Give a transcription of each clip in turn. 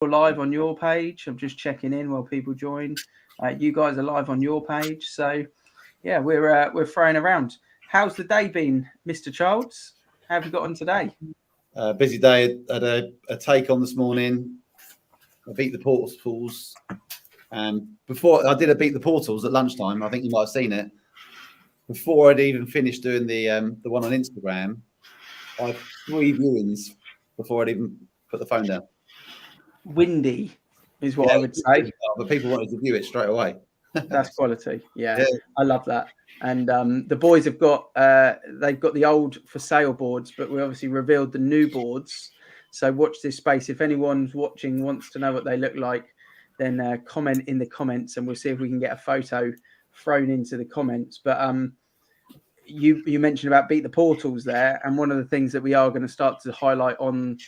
live on your page. I'm just checking in while people join. You guys are live on your page, so yeah, we're throwing around. How's the day been, Mr. Childs? How have you got on today? Busy day. Had a take on this morning. I beat the portals. Before I did a beat the portals at lunchtime. I think you might have seen it. Before I'd even finished doing the one on Instagram, I had 3 viewings before I'd even put the phone down. Windy is what I would say. But people wanted to view it straight away. That's quality. Yeah, I love that. And the boys have got they've got the old for sale boards, but we obviously revealed the new boards. So watch this space. If anyone's watching wants to know what they look like, then comment in the comments, and we'll see if we can get a photo thrown into the comments. But you mentioned about beat the portals there, and one of the things that we are going to start to highlight on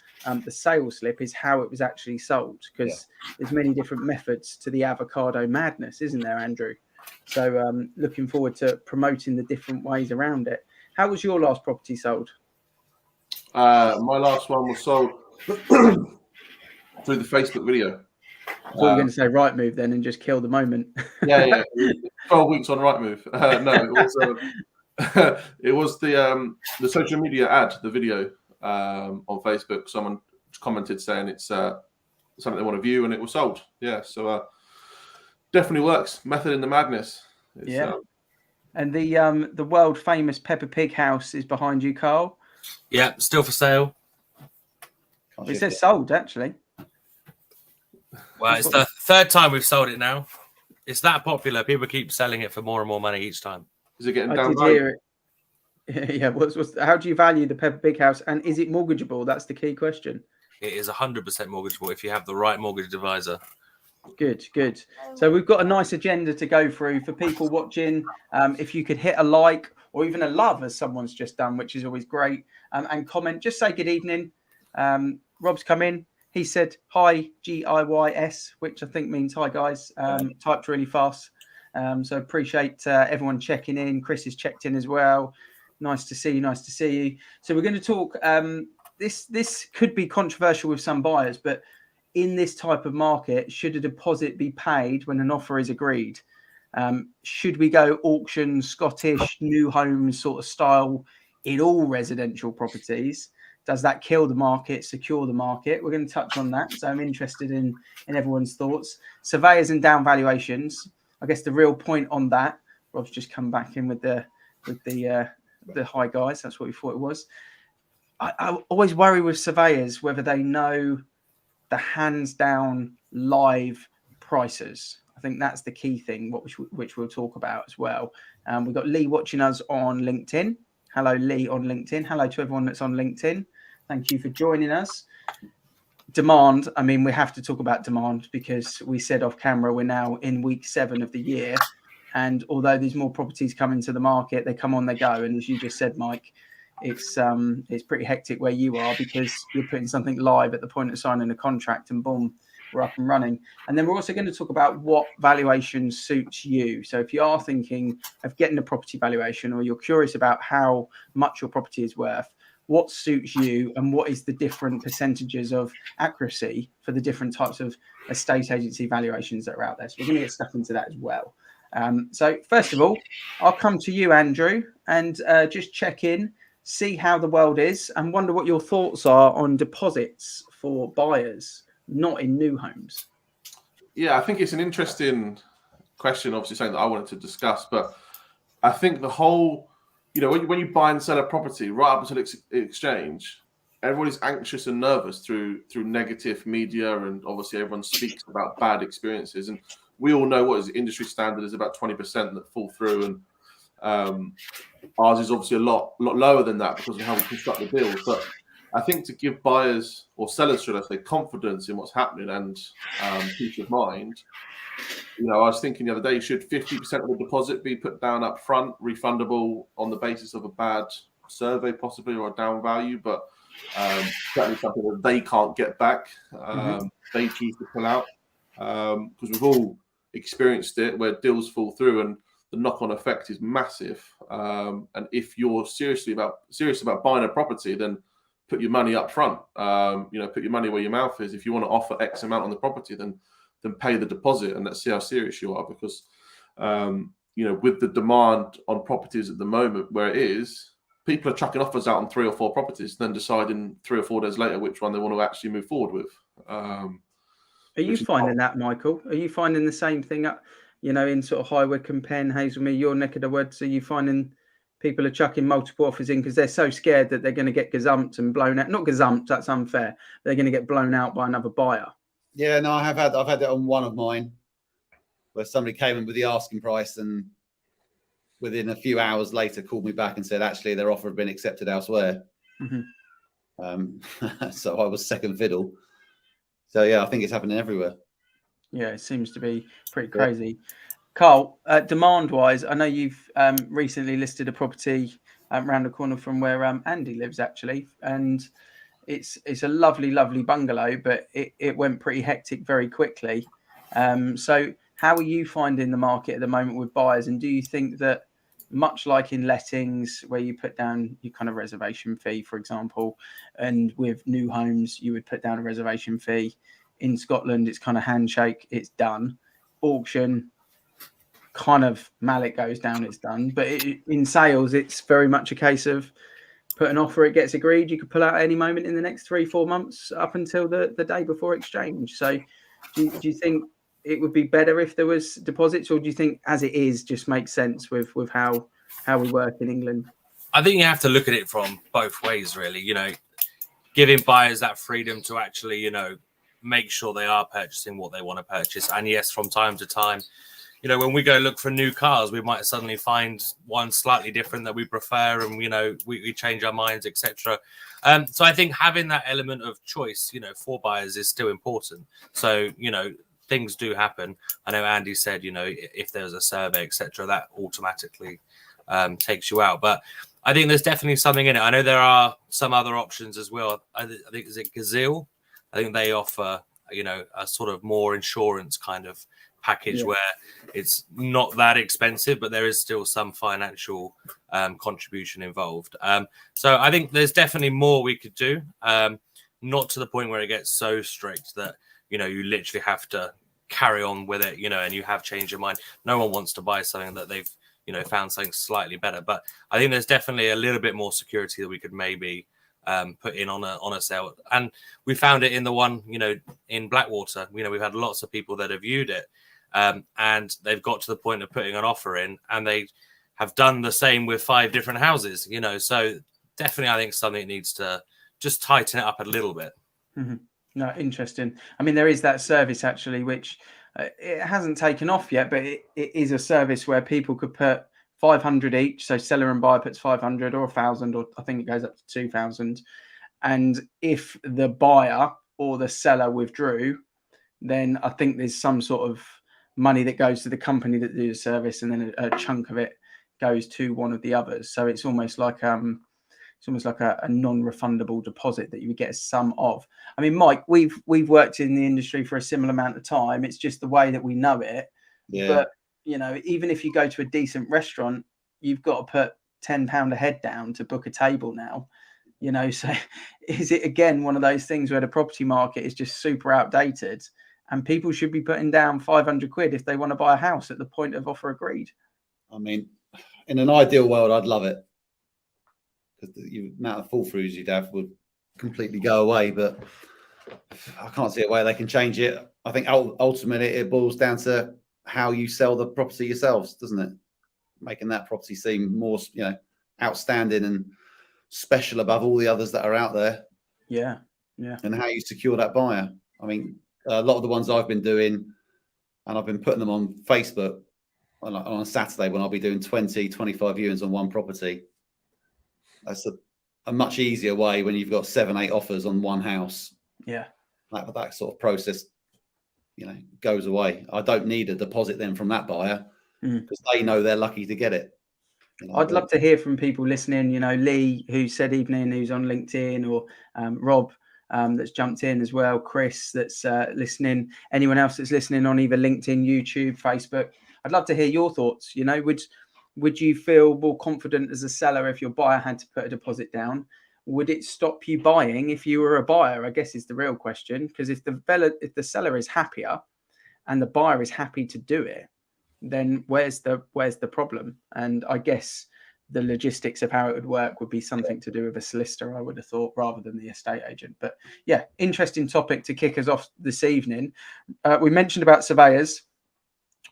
the sales slip is how it was actually sold, because there's many different methods to the avocado madness, isn't there, Andrew? So looking forward to promoting the different ways around it. How was your last property sold? My last one was sold through the Facebook video. I thought you were going to say Rightmove then and just kill the moment. Yeah. 12 weeks on Rightmove. No, it was the social media ad, the video on Facebook. Someone commented saying it's something they want to view, and it was sold. Yeah, so definitely works. Method in the madness. And the world famous Peppa Pig house is behind you, Karl. Yeah, still for sale. It says sold, actually. Well, it's the 3rd time we've sold it now. It's that popular. People keep selling it for more and more money each time. Is it getting down? I did hear it. Yeah. How do you value the Peppa Pig house, and is it mortgageable? That's the key question. It is 100% mortgageable if you have the right mortgage advisor. Good. So we've got a nice agenda to go through for people watching. If you could hit a like or even a love, as someone's just done, which is always great, and comment. Just say good evening. Rob's come in. He said hi, GIYS, which I think means hi, guys. Typed really fast. So appreciate everyone checking in. Chris has checked in as well. Nice to see you. So we're going to talk. This could be controversial with some buyers, but in this type of market, should a deposit be paid when an offer is agreed? Should we go auction, Scottish, new homes sort of style in all residential properties? Does that kill the market, secure the market? We're going to touch on that. So I'm interested in everyone's thoughts. Surveyors and down valuations. I guess the real point on that, Rob's just come back in with the hi guys. That's what we thought it was. I always worry with surveyors whether they know the hands down live prices. I think that's the key thing, which we'll talk about as well. We've got Lee watching us on LinkedIn. Hello, Lee on LinkedIn. Hello to everyone that's on LinkedIn. Thank you for joining us. Demand. I mean, we have to talk about demand because we said off camera we're now in week 7 of the year. And although there's more properties coming to the market, they come on, they go. And as you just said, Mike, it's pretty hectic where you are because you're putting something live at the point of signing a contract and boom, we're up and running. And then we're also going to talk about what valuation suits you. So if you are thinking of getting a property valuation or you're curious about how much your property is worth, what suits you and what is the different percentages of accuracy for the different types of estate agency valuations that are out there. So we're going to get stuck into that as well. So first of all, I'll come to you, Andrew, and just check in, see how the world is and wonder what your thoughts are on deposits for buyers not in new homes. Yeah, I think it's an interesting question, obviously something that I wanted to discuss, but I think the whole, when you buy and sell a property right up until exchange, everybody's anxious and nervous through negative media, and obviously everyone speaks about bad experiences, and we all know what is industry standard is about 20% that fall through, and ours is obviously a lot lower than that because of how we construct the deals. But I think to give buyers or sellers, should I say, confidence in what's happening and peace of mind, I was thinking the other day, should 50% of the deposit be put down up front, refundable on the basis of a bad survey possibly or a down value, but certainly something that they can't get back. They choose to pull out because we've all experienced it where deals fall through and the knock-on effect is massive. And if you're serious about buying a property, then put your money up front. Put your money where your mouth is. If you want to offer X amount on the property, then pay the deposit, and let's see how serious you are. Because with the demand on properties at the moment where it is, people are chucking offers out on 3 or 4 properties, then deciding 3 or 4 days later which one they want to actually move forward with. Are you finding that, Michael? Are you finding the same thing up, in sort of High Wycombe, Penn, Hazelmere, your neck of the woods? Are you finding people are chucking multiple offers in because they're so scared that they're going to get gazumped and blown out? Not gazumped, that's unfair. They're going to get blown out by another buyer. Yeah, no, I've had that on one of mine, where somebody came in with the asking price and within a few hours later called me back and said, actually, their offer had been accepted elsewhere. Mm-hmm. So I was second fiddle. So, yeah, I think it's happening everywhere. Yeah, it seems to be pretty crazy. Karl, demand-wise, I know you've recently listed a property around the corner from where Andy lives, actually, and it's a lovely, lovely bungalow, but it went pretty hectic very quickly. So how are you finding the market at the moment with buyers, and do you think that, much like in lettings, where you put down your kind of reservation fee, for example, and with new homes, you would put down a reservation fee? In Scotland, it's kind of handshake, it's done. Auction, kind of mallet goes down, it's done. But in sales, it's very much a case of put an offer, it gets agreed. You could pull out at any moment in the next 3-4 months up until the day before exchange. So do you think it would be better if there was deposits, or do you think as it is just makes sense with how we work in England? I think you have to look at it from both ways, really. Giving buyers that freedom to actually, make sure they are purchasing what they want to purchase. And yes, from time to time, when we go look for new cars, we might suddenly find one slightly different that we prefer, and we change our minds, etc. So I think having that element of choice, for buyers is still important. So things do happen. I know Andy said, if there's a survey, etc., that automatically takes you out. But I think there's definitely something in it. I know there are some other options as well. I think is it Gazelle? I think they offer, a sort of more insurance kind of package where it's not that expensive, but there is still some financial contribution involved. So I think there's definitely more we could do. Not to the point where it gets so strict that, you literally have to carry on with it, and you have changed your mind. No one wants to buy something that they've, found something slightly better. But I think there's definitely a little bit more security that we could maybe put in on a sale. And we found it in the one, in Blackwater. We've had lots of people that have viewed it, and they've got to the point of putting an offer in, and they have done the same with 5 different houses, So definitely, I think something needs to just tighten it up a little bit. Mm-hmm. No, interesting. I mean, there is that service actually, which it hasn't taken off yet, but it is a service where people could put 500 each. So seller and buyer puts 500 or 1,000, or I think it goes up to 2,000. And if the buyer or the seller withdrew, then I think there's some sort of money that goes to the company that do the service, and then a chunk of it goes to one of the others. So it's almost like a non-refundable deposit that you would get some of. I mean, Mike, we've worked in the industry for a similar amount of time. It's just the way that we know it. Yeah. But even if you go to a decent restaurant, you've got to put £10 a head down to book a table now. So is it again one of those things where the property market is just super outdated, and people should be putting down 500 quid if they want to buy a house at the point of offer agreed? I mean, in an ideal world, I'd love it, because the amount of fall throughs you'd have would completely go away. But I can't see a way they can change it. I think ultimately it boils down to how you sell the property yourselves, doesn't it? Making that property seem more, outstanding and special above all the others that are out there. Yeah. And how you secure that buyer. I mean, a lot of the ones I've been doing, and I've been putting them on Facebook on a Saturday when I'll be doing 20, 25 viewings on one property. That's a much easier way when you've got 7, 8 offers on one house. Yeah. That sort of process, goes away. I don't need a deposit then from that buyer, because they know they're lucky to get it. I'd love to hear from people listening, Lee, who said evening, who's on LinkedIn, or Rob, that's jumped in as well, Chris, that's listening, anyone else that's listening on either LinkedIn, YouTube, Facebook. I'd love to hear your thoughts. Would you feel more confident as a seller if your buyer had to put a deposit down? would it stop you buying if you were a buyer? I guess is the real question. Because if the seller is happier and the buyer is happy to do it, then where's the problem? And I guess the logistics of how it would work would be something to do with a solicitor, I would have thought, rather than the estate agent. But yeah, interesting topic to kick us off this evening. We mentioned about surveyors.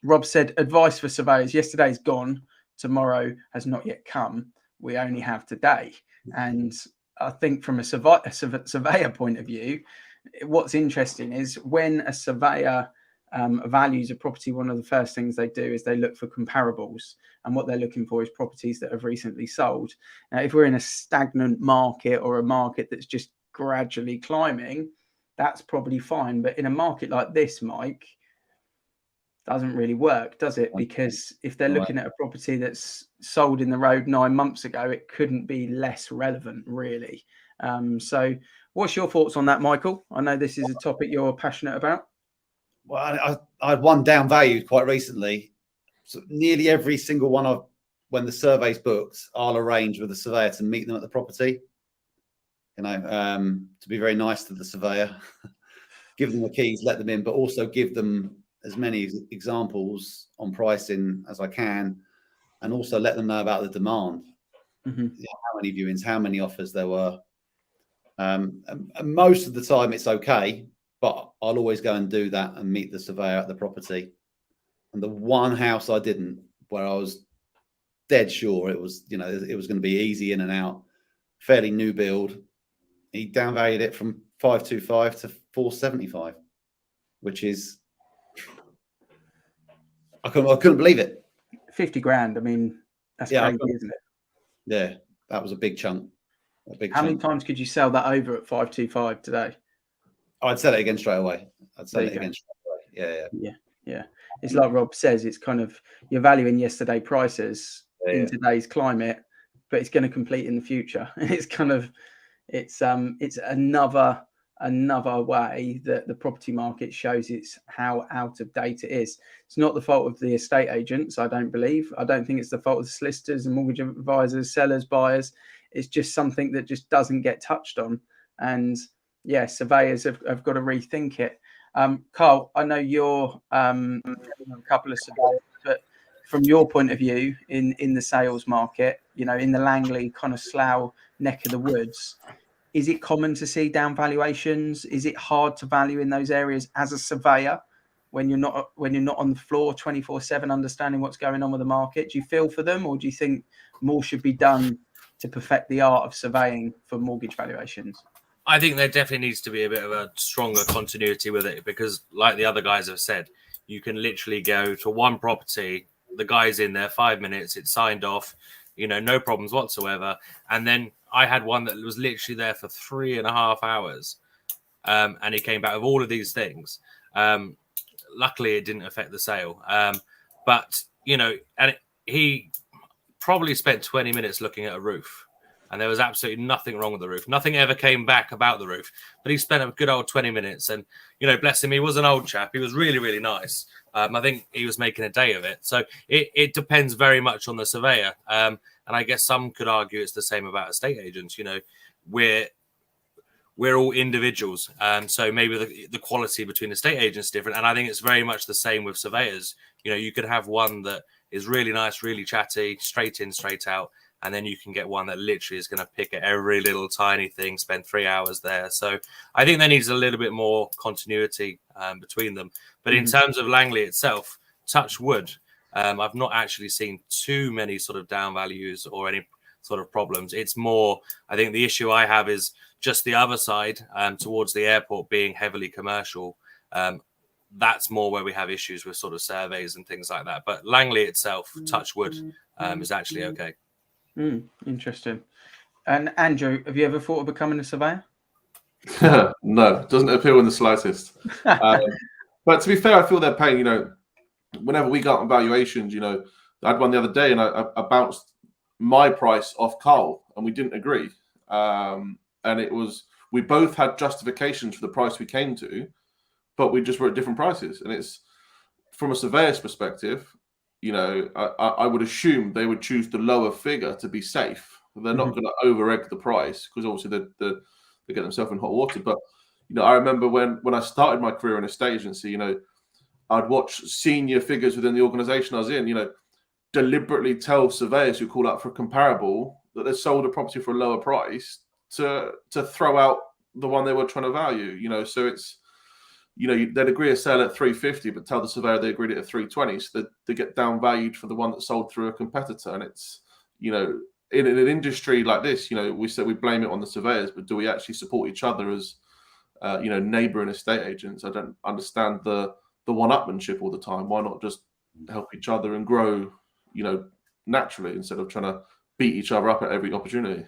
Rob said advice for surveyors. Yesterday's gone, tomorrow has not yet come. We only have today. And I think from a surveyor point of view, what's interesting is when a surveyor values a property, one of the first things they do is they look for comparables, and what they're looking for is properties that have recently sold. Now, if we're in a stagnant market or a market that's just gradually climbing, that's probably fine. But in a market like this, Mike, doesn't really work, does it? Because if they're looking at a property that's sold in the road 9 months ago, it couldn't be less relevant, really. So what's your thoughts on that, Michael? I know this is a topic you're passionate about. Well, I had one down valued quite recently. So nearly every single one when the survey's booked, I'll arrange with the surveyor to meet them at the property. You know, to be very nice to the surveyor, give them the keys, let them in, but also give them as many examples on pricing as I can, and also let them know about the demand. Mm-hmm. You know, how many viewings, how many offers there were. And most of the time it's okay, but I'll always go and do that and meet the surveyor at the property. And the one house I didn't, where I was dead sure it was, you know, it was going to be easy in and out, fairly new build, he downvalued it from 525 to 475, which is, I couldn't believe it. 50 grand. I mean, that's crazy, isn't it? Yeah, that was a big chunk. How many times could you sell that over at 525 today? I'd sell it again straight away. Yeah. It's like Rob says, it's kind of you're valuing yesterday prices in today's climate, but it's going to complete in the future. It's kind of it's another way that the property market shows it's how out of date it is. It's not the fault of the estate agents, I don't believe. I don't think it's the fault of the solicitors and mortgage advisors, sellers, buyers. It's just something that just doesn't get touched on. And yeah, surveyors have got to rethink it. Karl, I know you're a couple of surveyors, but from your point of view in the sales market, you know, in the Langley kind of Slough neck of the woods, is it common to see down valuations? Is it hard to value in those areas as a surveyor when you're not on the floor 24/7 understanding what's going on with the market? Do you feel for them, or do you think more should be done to perfect the art of surveying for mortgage valuations? I think there definitely needs to be a bit of a stronger continuity with it, because like the other guys have said, you can literally go to one property, the guy's in there 5 minutes, it's signed off, you know, no problems whatsoever. And then I had one that was literally there for 3.5 hours. And he came back with all of these things. Luckily, it didn't affect the sale. But, you know, and he probably spent 20 minutes looking at a roof. And there was absolutely nothing wrong with the roof. Nothing ever came back about the roof. But he spent a good old 20 minutes. And, you know, bless him, he was an old chap. He was really, really nice. I think he was making a day of it. So it depends very much on the surveyor. And I guess some could argue it's the same about estate agents. You know, we're all individuals. So maybe the quality between estate agents is different. And I think it's very much the same with surveyors. You know, you could have one that is really nice, really chatty, straight in, straight out. And then you can get one that literally is going to pick at every little tiny thing, spend 3 hours there. So I think there needs a little bit more continuity between them. But in terms of Langley itself, touch wood, I've not actually seen too many sort of down values or any sort of problems. It's more, I think the issue I have is just the other side towards the airport being heavily commercial. That's more where we have issues with sort of surveys and things like that. But Langley itself, touch wood, is actually okay. Interesting. And Andrew, have you ever thought of becoming a surveyor? No, doesn't appeal in the slightest. But to be fair, I feel their pain. You know, whenever we got on valuations, you know, I had one the other day and I bounced my price off Karl and we didn't agree. And it was, we both had justifications for the price we came to, but we just were at different prices. And it's, from a surveyor's perspective, you know, I would assume they would choose the lower figure to be safe. They're not going to over egg the price, because obviously they get themselves in hot water. But I remember when I started my career in a estate agency, I'd watch senior figures within the organisation I was in, deliberately tell surveyors who call out for a comparable that they sold a property for a lower price to throw out the one they were trying to value. So it's they'd agree a sale at 350, but tell the surveyor they agreed it at 320, so they get down valued for the one that sold through a competitor. And it's in an industry like this, we said we blame it on the surveyors, but do we actually support each other as neighbour and estate agents? I don't understand the one-upmanship all the time. Why not just help each other and grow naturally, instead of trying to beat each other up at every opportunity?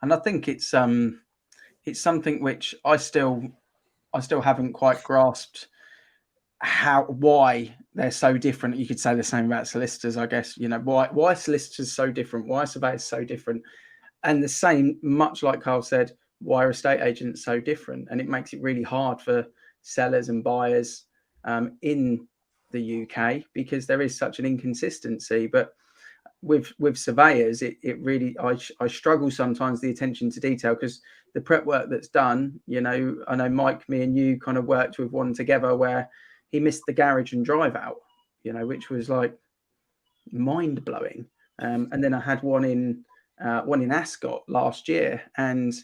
And I think it's something which I still haven't quite grasped why they're so different. You could say the same about solicitors, I guess. Why solicitors so different, why surveyors so different, and the same, much like Karl said, why are estate agents so different? And it makes it really hard for sellers and buyers in the UK, because there is such an inconsistency. But with surveyors, it really, I struggle sometimes, the attention to detail, because the prep work that's done, I know Mike, me and you kind of worked with one together where he missed the garage and drive out, which was like mind blowing. And then I had one in Ascot last year, and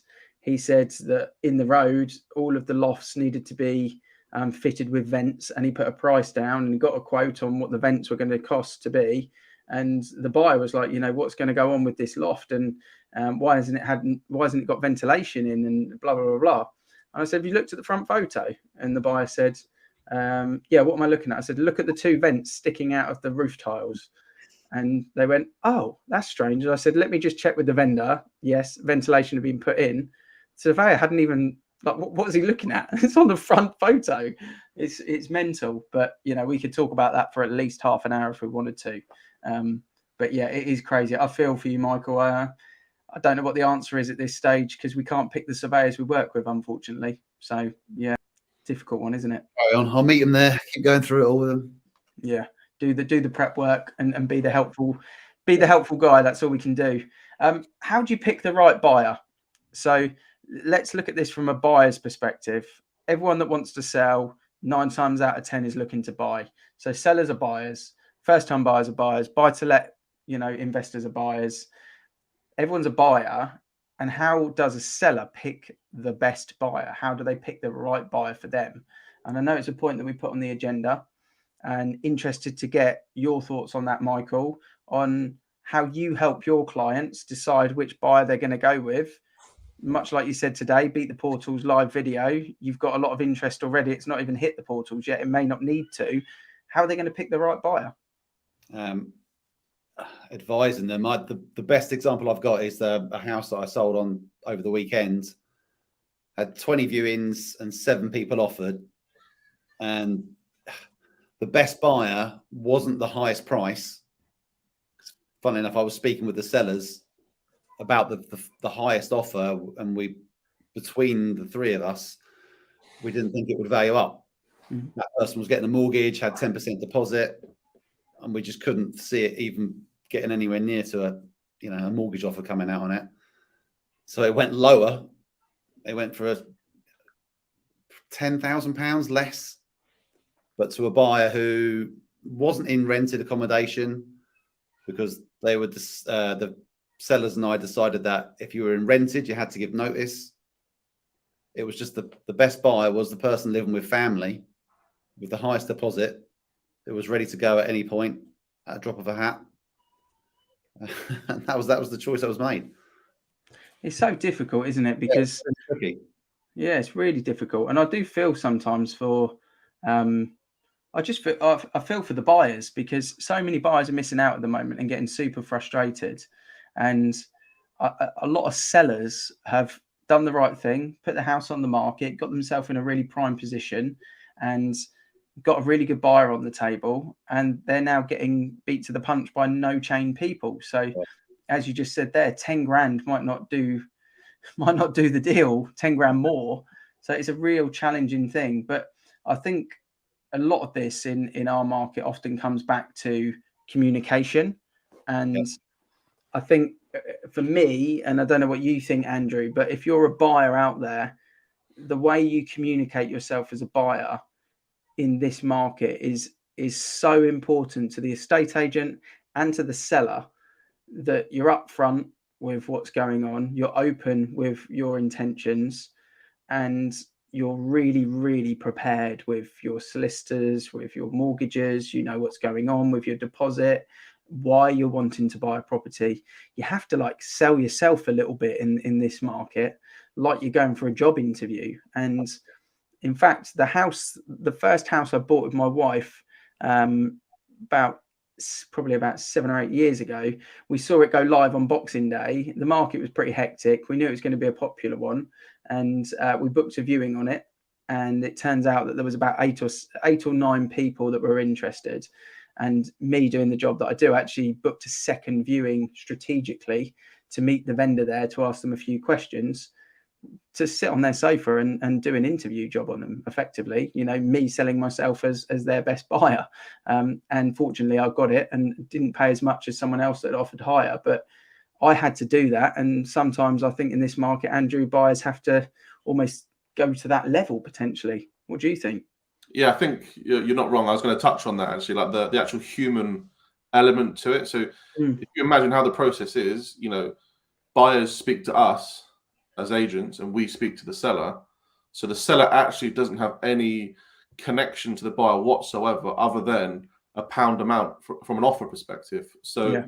he said that in the road, all of the lofts needed to be fitted with vents, and he put a price down and got a quote on what the vents were going to cost to be. And the buyer was like, what's going to go on with this loft, and why hasn't it got ventilation in, and blah blah blah blah. And I said, have you looked at the front photo? And the buyer said, yeah, what am I looking at? I said, look at the two vents sticking out of the roof tiles. And they went, oh, that's strange. And I said, let me just check with the vendor. Yes, ventilation had been put in. The surveyor hadn't even, like, what was he looking at? It's on the front photo. It's mental. But we could talk about that for at least half an hour if we wanted to. But yeah, it is crazy. I feel for you, Michael. I don't know what the answer is at this stage, because we can't pick the surveyors we work with, unfortunately. So yeah, difficult one, isn't it? I'll meet them there. Keep going through it all with them. Yeah, do the prep work and be the helpful guy. That's all we can do. How do you pick the right buyer? So let's look at this from a buyer's perspective. Everyone that wants to sell, 9 times out of 10 is looking to buy. So sellers are buyers, first-time buyers are buyers, buy-to-let, investors are buyers. Everyone's a buyer. And how does a seller pick the best buyer? How do they pick the right buyer for them? And I know it's a point that we put on the agenda, and interested to get your thoughts on that, Michael, on how you help your clients decide which buyer they're going to go with. Much like you said today, Beat the Portals live video, you've got a lot of interest already. It's not even hit the portals yet. It may not need to. How are they going to pick the right buyer? Advising them. The best example I've got is a house that I sold on over the weekend. Had 20 viewings and 7 people offered, and the best buyer wasn't the highest price. Funnily enough, I was speaking with the sellers about the highest offer, and between the 3 of us, we didn't think it would value up. Mm-hmm. That person was getting a mortgage, had 10% deposit, and we just couldn't see it even getting anywhere near to a mortgage offer coming out on it. So it went lower. It went for £10,000 less, but to a buyer who wasn't in rented accommodation, because they were the sellers and I decided that if you were in rented, you had to give notice. It was just the best buyer was the person living with family with the highest deposit, that was ready to go at any point at a drop of a hat. And that was the choice that was made. It's so difficult, isn't it? Because it's really difficult. And I do feel sometimes for I feel for the buyers, because so many buyers are missing out at the moment and getting super frustrated. And a lot of sellers have done the right thing, put the house on the market, got themselves in a really prime position, and got a really good buyer on the table, and they're now getting beat to the punch by no chain people. So as you just said there, 10 grand might not do the deal, 10 grand more. So it's a real challenging thing. But I think a lot of this in our market often comes back to communication. And I think for me, and I don't know what you think, Andrew, but if you're a buyer out there, the way you communicate yourself as a buyer in this market is so important to the estate agent and to the seller, that you're upfront with what's going on, you're open with your intentions, and you're really, really prepared with your solicitors, with your mortgages. You know what's going on with your deposit, why you're wanting to buy a property. You have to like sell yourself a little bit in this market, like you're going for a job interview. And in fact, the first house I bought with my wife, probably about 7 or 8 years ago, we saw it go live on Boxing Day. The market was pretty hectic. We knew it was going to be a popular one, and we booked a viewing on it. And it turns out that there was about eight or nine people that were interested. And me doing the job that I do, actually booked a second viewing strategically to meet the vendor there, to ask them a few questions, to sit on their sofa and do an interview job on them effectively, me selling myself as their best buyer. And fortunately I got it and didn't pay as much as someone else that offered higher, but I had to do that. And sometimes I think in this market, Andrew, buyers have to almost go to that level potentially. What do you think? Yeah, I think you're not wrong. I was going to touch on that actually, like the actual human element to it. So if you imagine how the process is, buyers speak to us as agents and we speak to the seller. So the seller actually doesn't have any connection to the buyer whatsoever, other than a pound amount from an offer perspective. So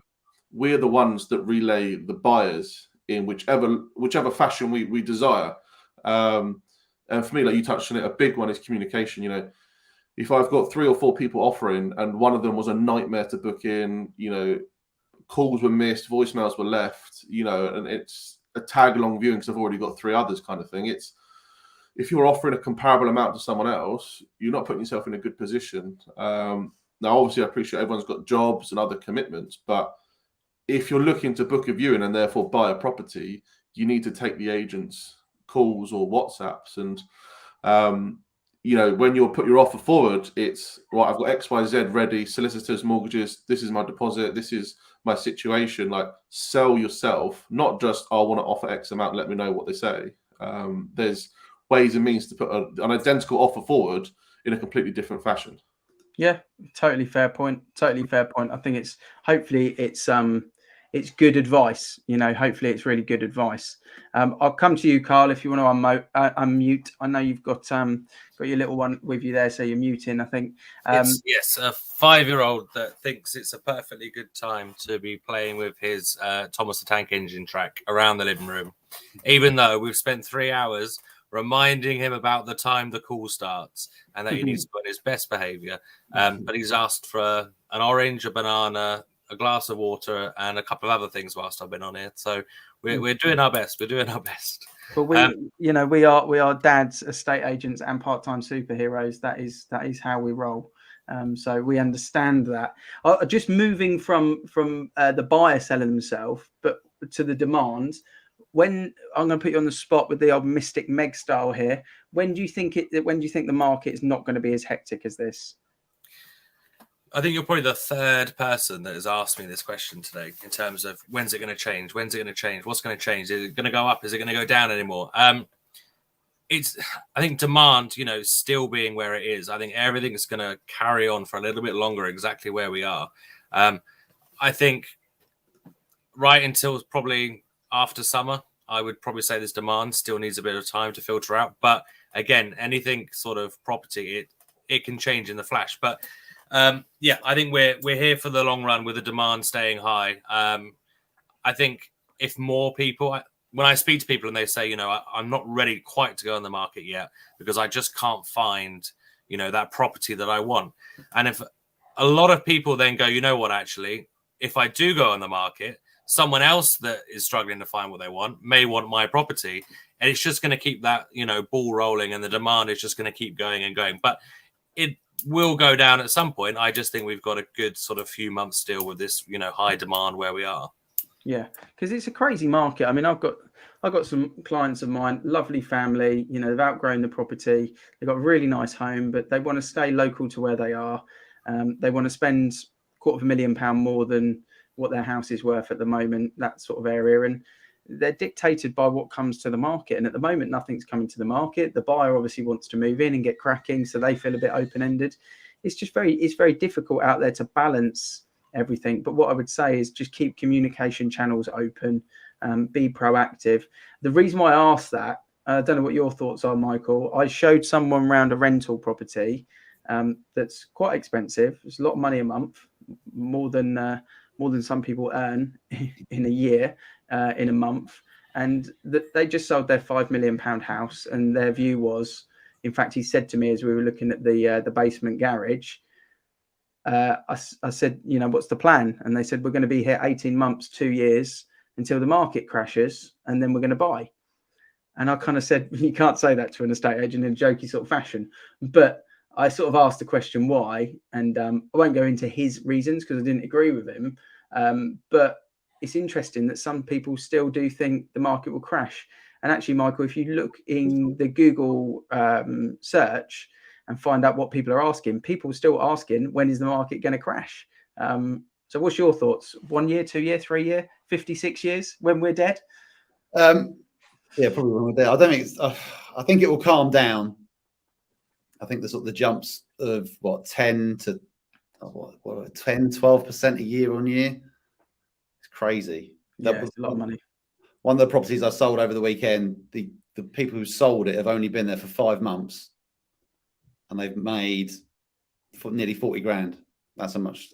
we're the ones that relay the buyers in whichever fashion we desire. And for me, like you touched on it, a big one is communication. If I've got 3 or 4 people offering and one of them was a nightmare to book in, calls were missed, voicemails were left, and it's a tag along viewing because I've already got 3 others kind of thing. If you're offering a comparable amount to someone else, you're not putting yourself in a good position. Now, obviously, I appreciate everyone's got jobs and other commitments, but if you're looking to book a viewing and therefore buy a property, you need to take the agent's calls or WhatsApps. And, when you put your offer forward, it's right, I've got X, Y, Z ready, solicitors, mortgages, this is my deposit, this is my situation. Like, sell yourself, not just, I want to offer X amount, let me know what they say. There's ways and means to put an identical offer forward in a completely different fashion. Yeah, totally fair point. I think hopefully it's good advice. Hopefully it's really good advice. I'll come to you, Karl, if you want to unmute. I know you've got your little one with you there, so you're muting, I think. Yes, a 5-year-old that thinks it's a perfectly good time to be playing with his Thomas the Tank Engine track around the living room, even though we've spent 3 hours reminding him about the time the call starts and that he needs to put his best behavior. But he's asked for an orange, a banana, a glass of water, and a couple of other things whilst I've been on here. So we're doing our best. But we are dads, estate agents, and part-time superheroes. That is how we roll. So we understand that. Just moving from the buyer selling themselves, but to the demand. When I'm going to put you on the spot with the old Mystic Meg style here, when do you think the market is not going to be as hectic as this? I think you're probably the third person that has asked me this question today in terms of when's it going to change? When's it going to change? What's going to change? Is it going to go up? Is it going to go down anymore? I think demand, still being where it is. I think everything is going to carry on for a little bit longer, exactly where we are. I think right until probably after summer, I would probably say this demand still needs a bit of time to filter out. But again, anything sort of property, it can change in the flash. But I think we're here for the long run with the demand staying high. I think if more people, when I speak to people and they say, I'm not ready quite to go on the market yet because I just can't find, that property that I want. And if a lot of people then go, actually, if I do go on the market, someone else that is struggling to find what they want may want my property, and it's just going to keep that, ball rolling, and the demand is just going to keep going and going. But it will go down at some point. I just think we've got a good sort of few months still with this, high demand where we are. Yeah, because it's a crazy market. I mean, I've got some clients of mine, lovely family, they've outgrown the property. They've got a really nice home, but they want to stay local to where they are. They want to spend £250,000 more than what their house is worth at the moment, that sort of area. And they're dictated by what comes to the market. And at the moment, nothing's coming to the market. The buyer obviously wants to move in and get cracking, so they feel a bit open-ended. It's very difficult out there to balance everything. But what I would say is just keep communication channels open, be proactive. The reason why I asked that, I don't know what your thoughts are, Michael. I showed someone around a rental property that's quite expensive. It's a lot of money a month, more than some people earn in a year, in a month. And they just sold their £5 million house, and their view was, in fact, he said to me as we were looking at the basement garage, I said, what's the plan? And they said, we're going to be here 18 months, 2 years until the market crashes, and then we're going to buy. And I kind of said, you can't say that to an estate agent in a jokey sort of fashion. But I sort of asked the question why, and I won't go into his reasons because I didn't agree with him. But it's interesting that some people still do think the market will crash. And actually, Michael, if you look in the Google search and find out what people are asking, people are still asking, when is the market going to crash? So what's your thoughts? 1 year, 2 year, 3 year, 56 years when we're dead? Yeah, probably when we're dead. I don't think I think it will calm down. I think the sort of the jumps of 10 to 12% a year on year. It's crazy. Yeah, it's a lot of money. One of the properties I sold over the weekend, the people who sold it have only been there for 5 months, and they've made nearly 40 grand. That's how much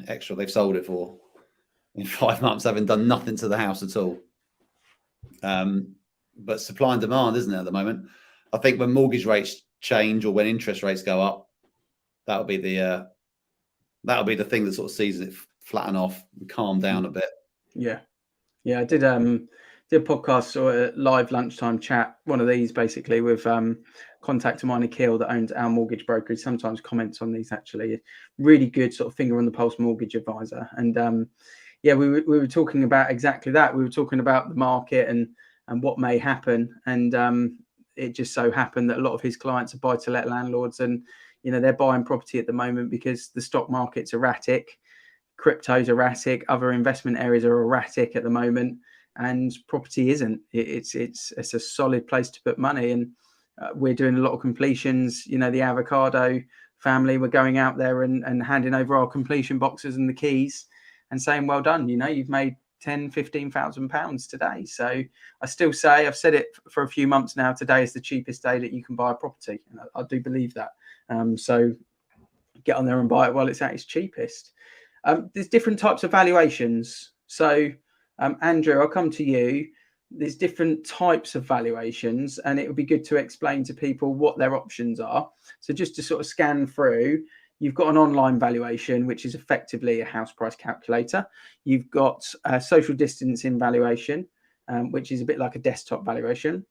extra they've sold it for in 5 months, having done nothing to the house at all. But supply and demand, isn't it, at the moment? I think when mortgage rates change or when interest rates go up, that'll be the thing that sort of sees it flatten off and calm down a bit. Yeah. I did a podcast or a live lunchtime chat, one of these basically, with contact of mine, Karl, that owns our mortgage brokerage. Sometimes comments on these, actually. Really good sort of finger on the pulse mortgage advisor. And we were talking about exactly that. We were talking about the market and what may happen. And it just so happened that a lot of his clients are buy-to-let landlords, and they're buying property at the moment because the stock market's erratic, crypto's erratic, other investment areas are erratic at the moment, and property isn't. It's a solid place to put money. And we're doing a lot of completions. The avocado family, we're going out there and handing over our completion boxes and the keys and saying, well done, you've made £10,000-15,000 today. So I still say, I've said it for a few months now, today is the cheapest day that you can buy a property. And I do believe that. So get on there and buy it while it's at its cheapest. There's different types of valuations. So Andrew, I'll come to you. There's different types of valuations, and it would be good to explain to people what their options are. So just to sort of scan through, you've got an online valuation, which is effectively a house price calculator. You've got a social distancing valuation, which is a bit like a desktop valuation.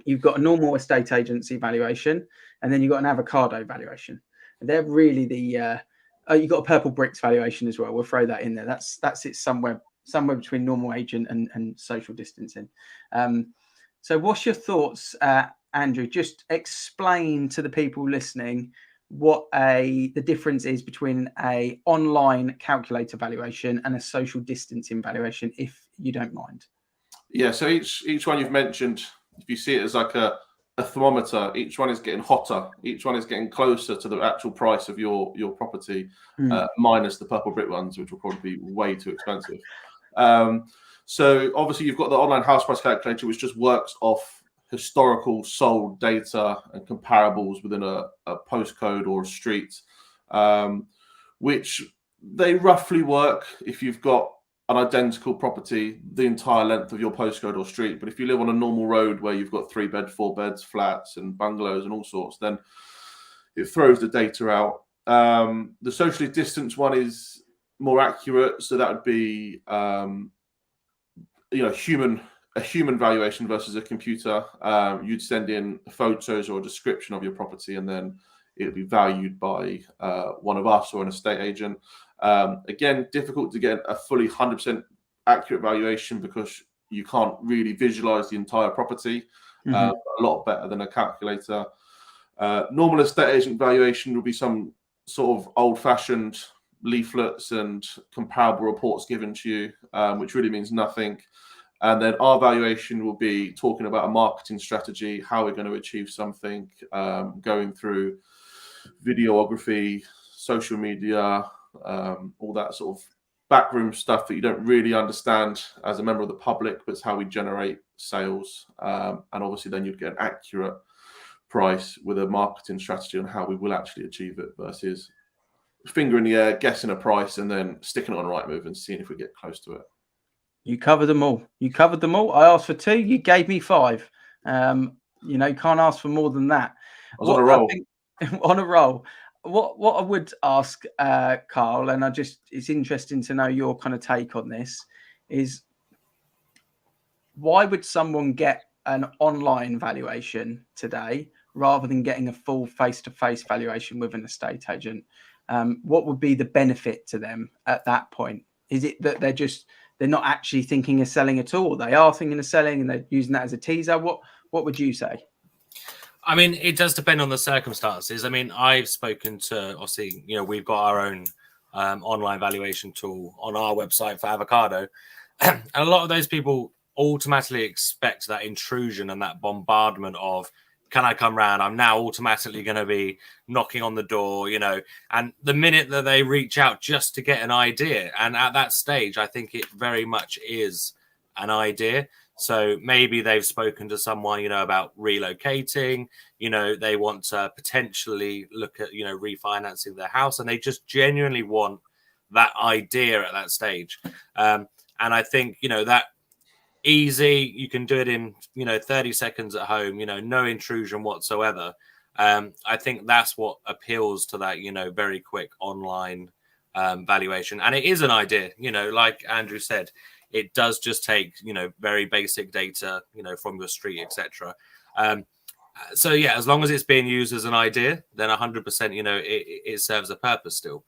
You've got a normal estate agency valuation, and then you've got an avocado valuation. And they're really you've got a purple bricks valuation as well. We'll throw that in there. That's it somewhere between normal agent and social distancing. So what's your thoughts, Andrew? Just explain to the people listening what the difference is between a online calculator valuation and a social distancing valuation, if you don't mind. Yeah, so each one you've mentioned, if you see it as like a thermometer, each one is getting hotter, each one is getting closer to the actual price of your property, minus the purple brick ones, which will probably be way too expensive. So obviously you've got the online house price calculator, which just works off historical sold data and comparables within a postcode or a street, which they roughly work if you've got an identical property the entire length of your postcode or street. But if you live on a normal road where you've got 3 bed, 4 beds, flats and bungalows and all sorts, then it throws the data out. The socially distanced one is more accurate, so that would be a human valuation versus a computer. You'd send in photos or a description of your property, and then it would be valued by one of us or an estate agent. Again, difficult to get a fully 100% accurate valuation because you can't really visualize the entire property. A lot better than a calculator. Normal estate agent valuation would be some sort of old-fashioned leaflets and comparable reports given to you, which really means nothing. And then our valuation will be talking about a marketing strategy, how we're going to achieve something, going through videography, social media, all that sort of backroom stuff that you don't really understand as a member of the public, but it's how we generate sales. And obviously then you'd get an accurate price with a marketing strategy on how we will actually achieve it versus finger in the air, guessing a price and then sticking it on Rightmove and seeing if we get close to it. You covered them all. You covered them all. I asked for 2. You gave me 5. You know, you can't ask for more than that. I was on a roll. On a roll. What I would ask, Karl, and it's interesting to know your kind of take on this, is why would someone get an online valuation today rather than getting a full face-to-face valuation with an estate agent? What would be the benefit to them at that point? Is it that they're not actually thinking of selling at all? They are thinking of selling and they're using that as a teaser. What would you say? I mean, it does depend on the circumstances. I mean, I've spoken to, obviously, you know, we've got our own online valuation tool on our website for avocado. And a lot of those people automatically expect that intrusion and that bombardment of, can I come round? I'm now automatically going to be knocking on the door, you know, and the minute that they reach out just to get an idea. And at that stage, I think it very much is an idea. So maybe they've spoken to someone, you know, about relocating, you know, they want to potentially look at, you know, refinancing their house, and they just genuinely want that idea at that stage. And I think, you know, that easy, you can do it in, you know, 30 seconds at home, you know, no intrusion whatsoever. I think that's what appeals to that, you know, very quick online valuation. And it is an idea, you know, like Andrew said, it does just take, you know, very basic data, you know, from your street, etc. So yeah, as long as it's being used as an idea, then 100%, you know, it serves a purpose still.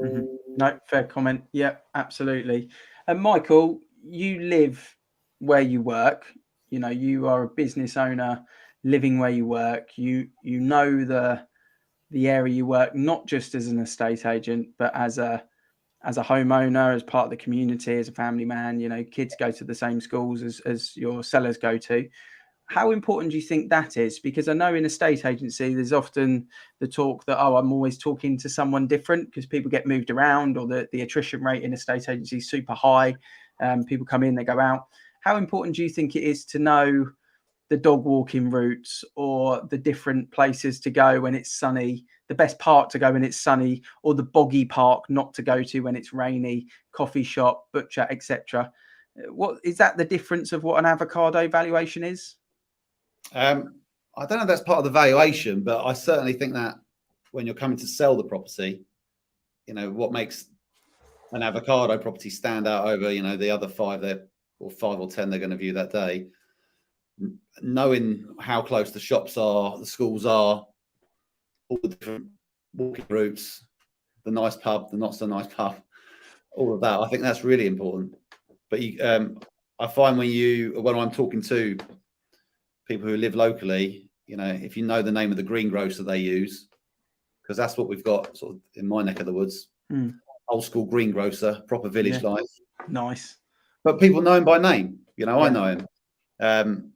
Mm-hmm. No, fair comment. Yeah, absolutely. And Michael, you live where you work. You know, you are a business owner living where you work. You know the area you work, not just as an estate agent, but as a homeowner, as part of the community, as a family man. You know, kids go to the same schools as your sellers go to. How important do you think that is? Because I know in a estate agency, there's often the talk that, oh, I'm always talking to someone different because people get moved around, or the attrition rate in estate agency is super high. People come in, they go out. How important do you think it is to know the dog walking routes or the different places to go when it's sunny, the best park to go when it's sunny, or the boggy park not to go to when it's rainy, coffee shop, butcher, etc.? What is that the difference of what an avocado valuation is? I don't know if that's part of the valuation, but I certainly think that when you're coming to sell the property, you know, what makes an avocado property stand out over, you know, the other 5 or 10 they're going to view that day, knowing how close the shops are, the schools are, all the different walking routes, the nice pub, the not so nice pub, all of that. I think that's really important. But I find when I'm talking to people who live locally, you know, if you know the name of the greengrocer they use, because that's what we've got sort of in my neck of the woods, old school greengrocer, proper village life. Nice. But people know him by name. You know, Yeah. I know him.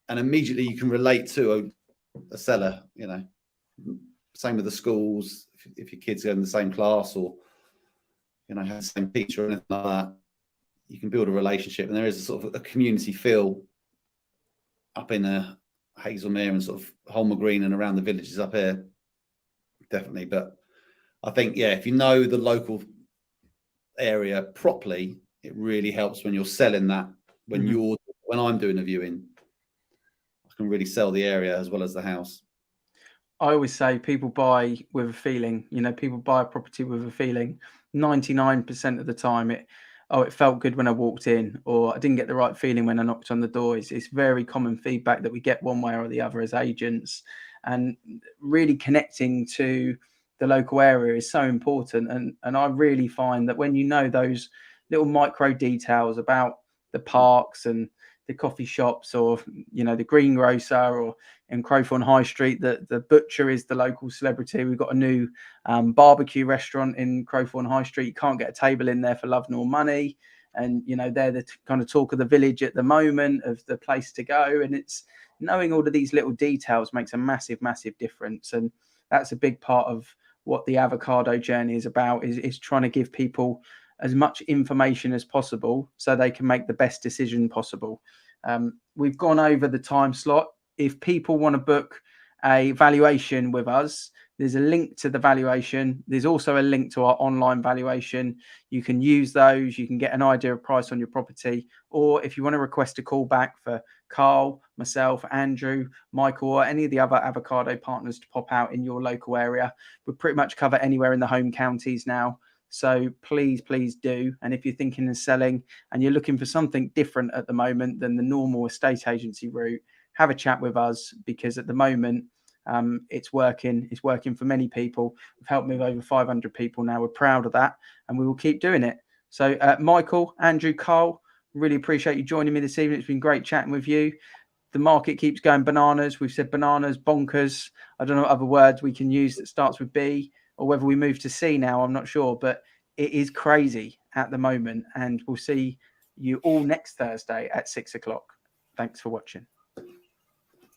And immediately you can relate to a seller, you know. Same with the schools. If your kids go in the same class or, you know, have the same teacher or anything like that, you can build a relationship. And there is a sort of a community feel up in Hazelmere and sort of Holmer Green and around the villages up here. Definitely. But I think, yeah, if you know the local area properly, it really helps when you're selling that. When I'm doing a viewing, I can really sell the area as well as the house. I always say people buy with a feeling. You know, people buy a property with a feeling. 99% of the time, it felt good when I walked in, or I didn't get the right feeling when I knocked on the door. It's very common feedback that we get one way or the other as agents, and really connecting to the local area is so important. And I really find that when you know those little micro details about the parks and the coffee shops, or, you know, the greengrocer, or, in Crowthorne High Street. The butcher is the local celebrity. We've got a new barbecue restaurant in Crowthorne High Street. You can't get a table in there for love nor money. And, you know, they're the kind of talk of the village at the moment, of the place to go. And it's knowing all of these little details makes a massive, massive difference. And that's a big part of what the avocado journey is about, is trying to give people as much information as possible so they can make the best decision possible. We've gone over the time slot. If people want to book a valuation with us, there's a link to the valuation. There's also a link to our online valuation. You can use those. You can get an idea of price on your property. Or if you want to request a call back for Karl, myself, Andrew, Michael, or any of the other avocado partners to pop out in your local area, we pretty much cover anywhere in the home counties now. So please, please do. And if you're thinking of selling and you're looking for something different at the moment than the normal estate agency route, have a chat with us, because at the moment, it's working. It's working for many people. We've helped move over 500 people now. We're proud of that, and we will keep doing it. So, Michael, Andrew, Karl, really appreciate you joining me this evening. It's been great chatting with you. The market keeps going bananas. We've said bananas, bonkers. I don't know what other words we can use that starts with B, or whether we move to C now. I'm not sure, but it is crazy at the moment. And we'll see you all next Thursday at 6 o'clock. Thanks for watching.